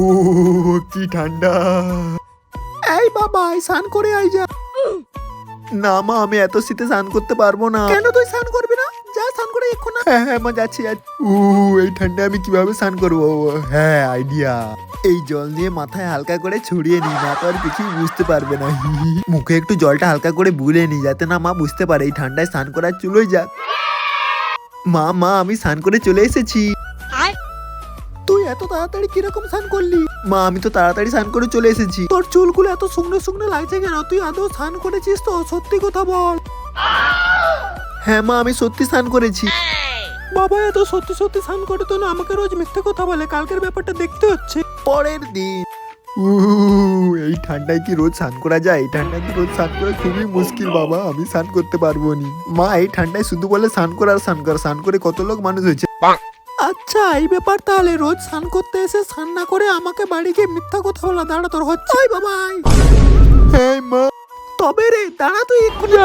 ও কি ঠান্ডা। এই বাবা স্নান করে আই যা। না মা, আমি এত শীতে স্নান করতে পারবো না। কেন তুই স্নান করবি না? যা স্নান করে এক্ষুন। হ্যাঁ হ্যাঁ মা, যাচ্ছি। এই ঠান্ডায় আমি কিভাবে স্নান করবো? হ্যাঁ, আইডিয়া। এই জল নিয়ে মাথায় হালকা করে ছড়িয়ে নি, না তো আর কিছুই বুঝতে পারবে না। মুখে একটু জলটা হালকা করে বুলে নি, যাতে না মা বুঝতে পারে এই ঠান্ডায় স্নান করার চুলোই যাক। মা আমি স্নান করে চলে এসেছি। তুই এত তাড়াতাড়ি কিরকম স্নান করলি? মা আমি তো তাড়াতাড়ি স্নান করে চলে এসেছি। তোর চুলগুলো এত শুকনো শুকনো লাগছে কেন? তুই আদৌ স্নান করেছিস তো? সত্যি কথা বল। হ্যাঁ মা, আমি সত্যি স্নান করেছি। বাবা এত সত্যি সত্যি স্নান করে তো না আমাকে রোজ মিথ্যে কথা বলে। কালকের ব্যাপারটা দেখতে হচ্ছে। পরের দিন। এই ঠান্ডায় কি রোজ স্নান করা যায়? এই ঠান্ডায় কি রোজ স্নান করা খুবই মুশকিল বাবা, আমি স্নান করতে পারবো নি। মা এই ঠান্ডায় শুধু বলে স্নান কর আর স্নান কর, স্নান করে কত লোক মানুষ হয়েছে। আচ্ছা এই ব্যাপার তাহলে। রোজ স্নান করতে এসে স্নান না করে আমাকে বাড়ি গিয়ে মিথ্যা কথা বলা। দাঁড়া তোর হচ্ছে। বাবা হ্যাঁ মা। তবে রে দাঁড়া তুই এক্ষুনি।